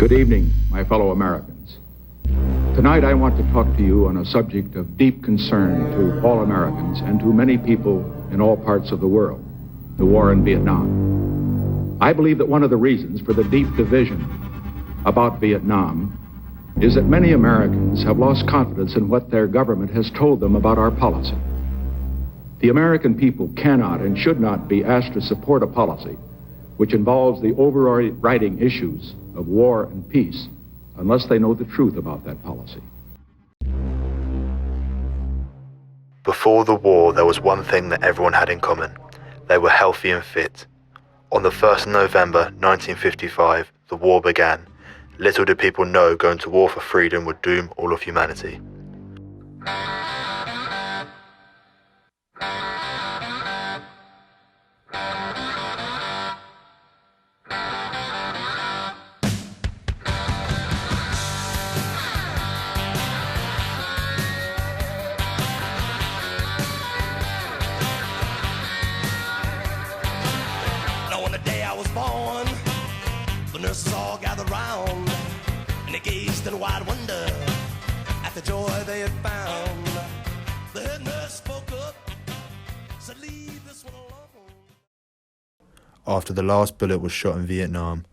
Good evening, my fellow Americans. Tonight I want to talk to you on a subject of deep concern to all Americans and to many people in all parts of the world, the war in Vietnam. I believe that one of the reasons for the deep division about Vietnam is that many Americans have lost confidence in what their government has told them about our policy. The American people cannot and should not be asked to support a policy which involves the overriding issues of war and peace unless they know the truth about that policy. Before the war, there was one thing that everyone had in common. They were healthy and fit. On the 1st of November 1955, the war began. Little did people know going to war for freedom would doom all of humanity. Born, the nurses all gathered round, and they gazed in wide wonder at the joy they had found. The head nurse spoke up, said, "Leave this one alone." After the last bullet was shot in Vietnam,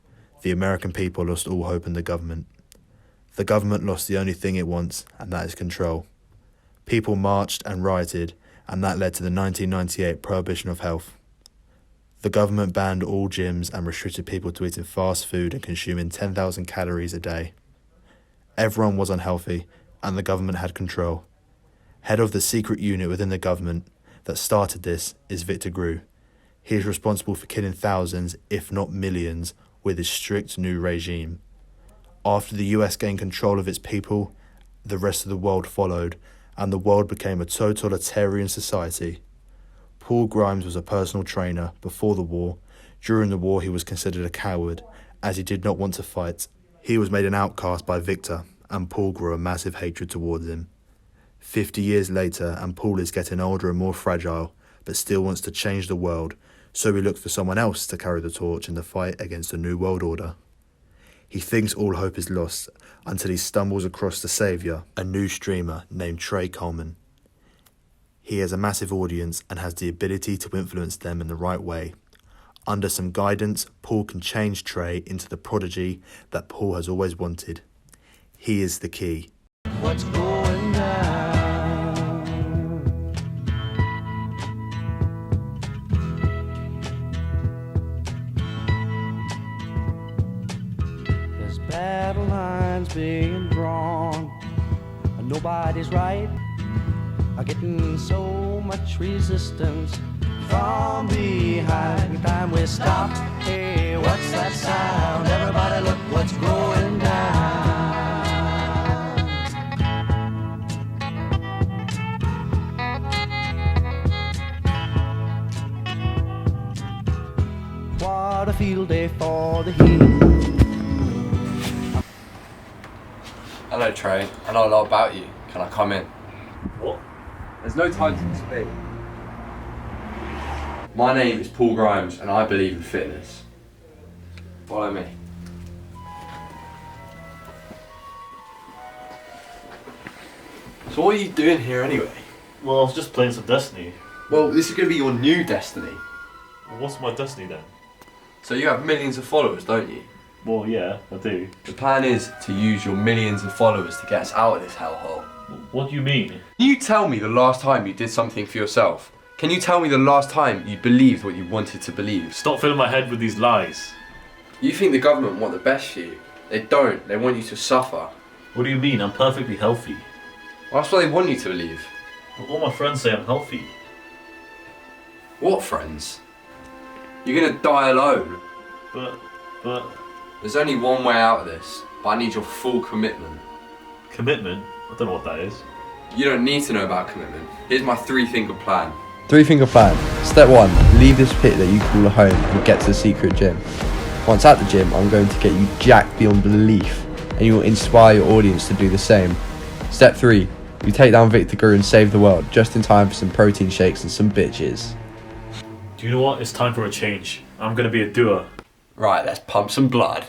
the American people lost all hope in the government. The government lost the only thing it wants, and that is control. People marched and rioted, and that led to the 1998 Prohibition of Health. The government banned all gyms and restricted people to eating fast food and consuming 10,000 calories a day. Everyone was unhealthy, and the government had control. Head of the secret unit within the government that started this is Victor Gru. He is responsible for killing thousands, if not millions, with his strict new regime. After the US gained control of its people, the rest of the world followed, and the world became a totalitarian society. Paul Grimes was a personal trainer before the war. During the war, he was considered a coward, as he did not want to fight. He was made an outcast by Victor, and Paul grew a massive hatred towards him. 50 years later, and Paul is getting older and more fragile, but still wants to change the world, so he looks for someone else to carry the torch in the fight against the New World Order. He thinks all hope is lost, until he stumbles across the saviour, a new streamer named Trey Coleman. He has a massive audience and has the ability to influence them in the right way. Under some guidance, Paul can change Trey into the prodigy that Paul has always wanted. He is the key. What's going down? There's battle lines being drawn, and nobody's right. Are getting so much resistance from behind. Every time we stop, hey, what's that sound? Everybody look what's going down. What a field day for the heat. Hello Trey, I know a lot about you. Can I come in? What? There's no time to speak. My name is Paul Grimes and I believe in fitness. Follow me. So what are you doing here anyway? Well, I was just playing some Destiny. Well, this is going to be your new destiny. What's my Destiny then? So you have millions of followers, don't you? Well, yeah, I do. The plan is to use your millions of followers to get us out of this hellhole. What do you mean? Can you tell me the last time you did something for yourself? Can you tell me the last time you believed what you wanted to believe? Stop filling my head with these lies. You think the government want the best for you. They don't. They want you to suffer. What do you mean? I'm perfectly healthy. Well, that's what they want you to believe. But all my friends say I'm healthy. What friends? You're gonna die alone. But... There's only one way out of this, but I need your full commitment. Commitment? I don't know what that is. You don't need to know about commitment. Here's my three-finger plan. Three-finger plan. Step 1. Leave this pit that you call a home and get to the secret gym. Once at the gym, I'm going to get you jacked beyond belief, and you will inspire your audience to do the same. Step 3. You take down Victor Gru and save the world, just in time for some protein shakes and some bitches. Do you know what? It's time for a change. I'm gonna be a doer. Right, let's pump some blood.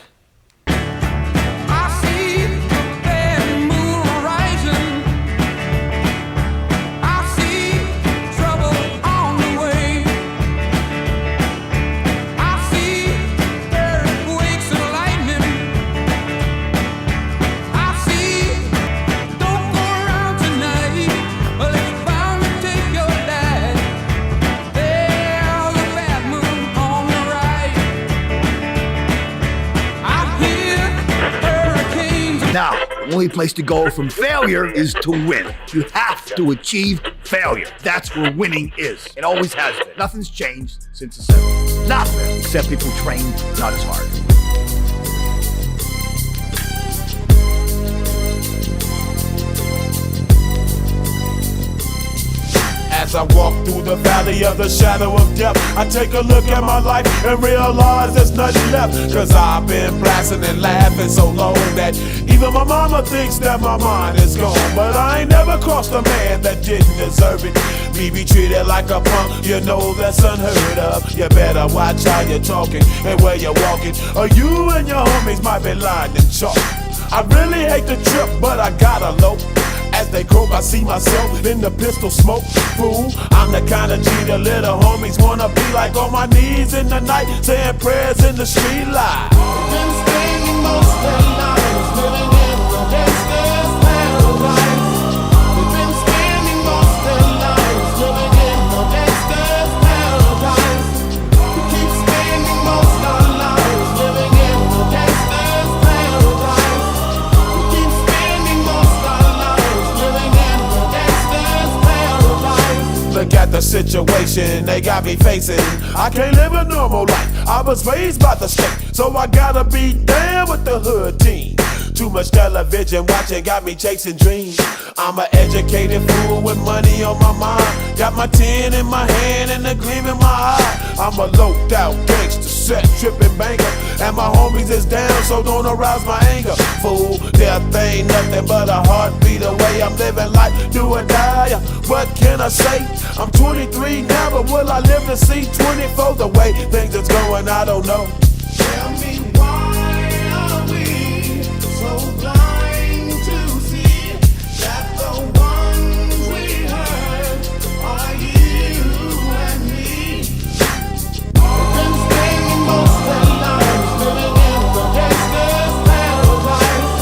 only place to go from failure is to win. You have to achieve failure. That's where winning is. It always has been. Nothing's changed since the 70s. Nothing, except people train not as hard. As I walk through the valley of the shadow of death, I take a look at my life and realize there's nothing left. Cause I've been blasting and laughing so long that even my mama thinks that my mind is gone. But I ain't never crossed a man that didn't deserve it. Me be treated like a punk, you know that's unheard of. You better watch how you're talking and where you're walking, or you and your homies might be lying in chalk. I really hate the trip, but I gotta low. As they croak, I see myself in the pistol smoke. Fool, I'm the kind of G the little homies wanna be like, on my knees in the night, saying prayers in the street light. Been spending most of their lives living in the gangster's paradise. We've been spending most of their lives living in the gangster's paradise. We keep spending most of our lives living in the gangster's paradise. We keep spending most of our lives living in the gangster's paradise. Look at the situation they got me facing. I can't live a normal life. I was raised by the state, so I gotta be down with the hood team. Too much television watching got me chasing dreams. I'm an educated fool with money on my mind. Got my tin in my hand and a gleam in my eye. I'm a loped out gangster, set tripping banker, and my homies is down, so don't arouse my anger. Fool, death ain't nothing but a heartbeat away. I'm living life, do or die. What can I say? I'm 23 now, but will I live to see 24? The way things is going, I don't know. Tell me why are we so blind to see that the ones we hurt are you and me? We've been spending most of our lives living in the gangster's paradise.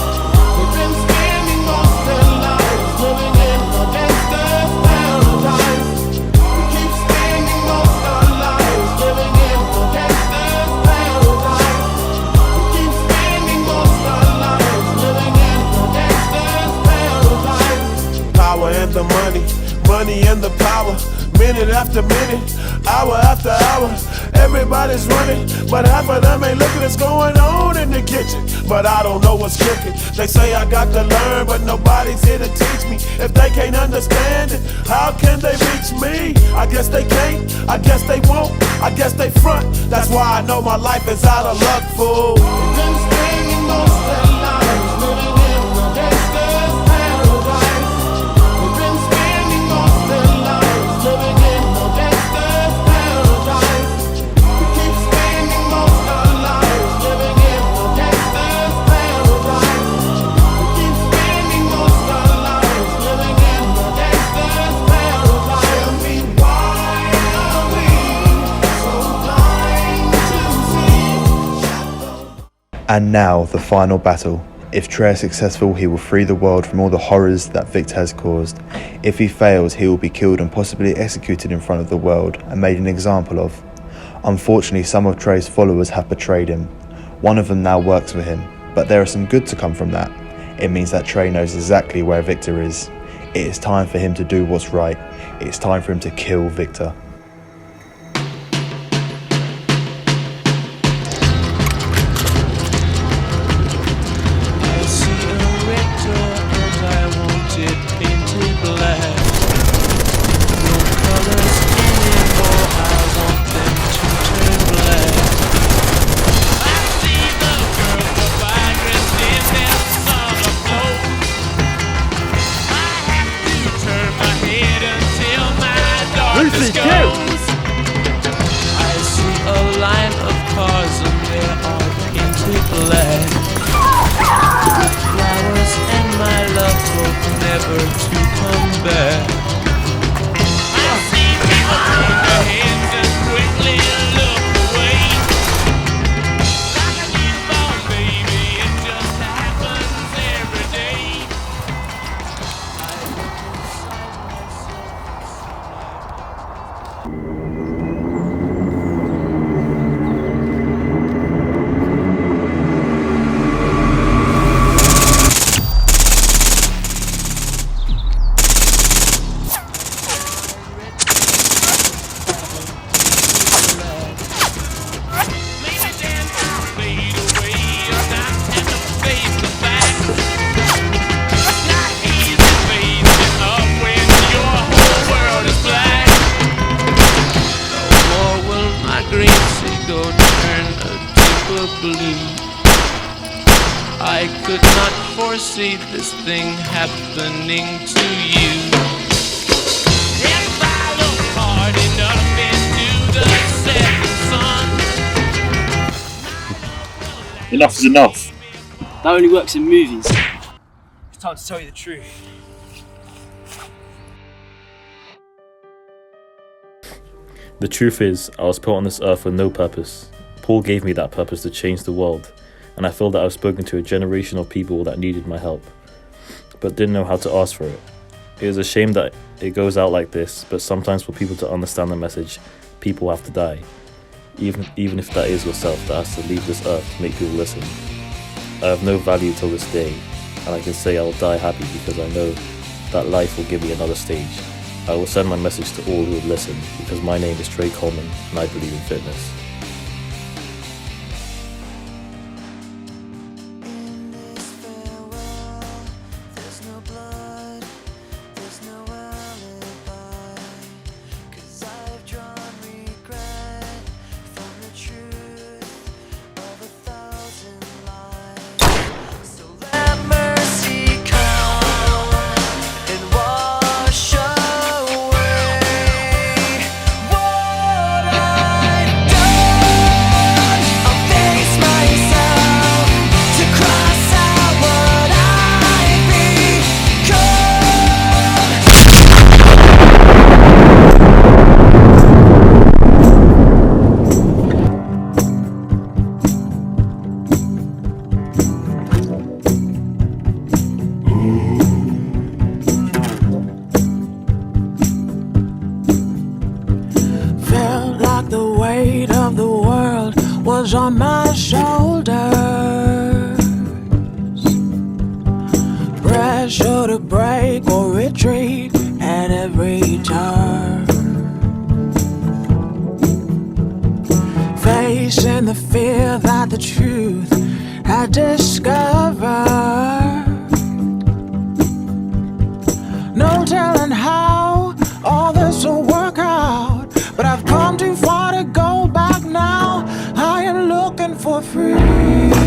We've been spending most of our lives living in the gangster's paradise. We keep spending most of our lives living in the gangster's paradise. We keep spending most of our lives living in the gangster's paradise. Power and the money, money and the power. Minute after minute, hour after hour, everybody's running, but half of them ain't looking what's going on in the kitchen. But I don't know what's cooking. They say I got to learn, but nobody's here to teach me. If they can't understand it, how can they reach me? I guess they can't, I guess they won't, I guess they front. That's why I know my life is out of luck, fool. We've been spending most of our lives living in the gangster's paradise. We've been spending most of our lives living in the gangster's paradise. We keep spending most of our lives living in the gangster's paradise. We keep spending most of our lives living in the gangster's paradise. Tell me why are we so blind to see? And now, the final battle. If Trey is successful, he will free the world from all the horrors that Victor has caused. If he fails, he will be killed and possibly executed in front of the world and made an example of. Unfortunately, some of Trey's followers have betrayed him. One of them now works for him, but there is some good to come from that. It means that Trey knows exactly where Victor is. It is time for him to do what's right. It's time for him to kill Victor. I see a rector and I want it painted black. No colors anymore, I want them to turn black. I see the girls go by dressed in their summer clothes. I have to turn my head until my darkness goes. I see a line of cars and they are painted black. Flowers and my love hope never to come back. I see people turn their heads and quickly look away. Like a newborn baby, it just happens every day. I look inside myself and see my green seagull turn a deeper blue. I could not foresee this thing happening to you. If I look hard enough into the setting sun. Enough is enough. That only works in movies. It's time to tell you the truth. The truth is, I was put on this earth with no purpose. Paul gave me that purpose to change the world, and I feel that I've spoken to a generation of people that needed my help, but didn't know how to ask for it. It is a shame that it goes out like this, but sometimes for people to understand the message, people have to die. Even if that is yourself that has to leave this earth to make people listen. I have no value till this day, and I can say I will die happy because I know that life will give me another stage. I will send my message to all who would listen, because my name is Trey Coleman, and I believe in fitness. On my shoulders, pressure to break or retreat at every turn, facing the fear that the truth had discovered. No telling how all this will work out, but I've come too far to go back now. I am looking for freedom.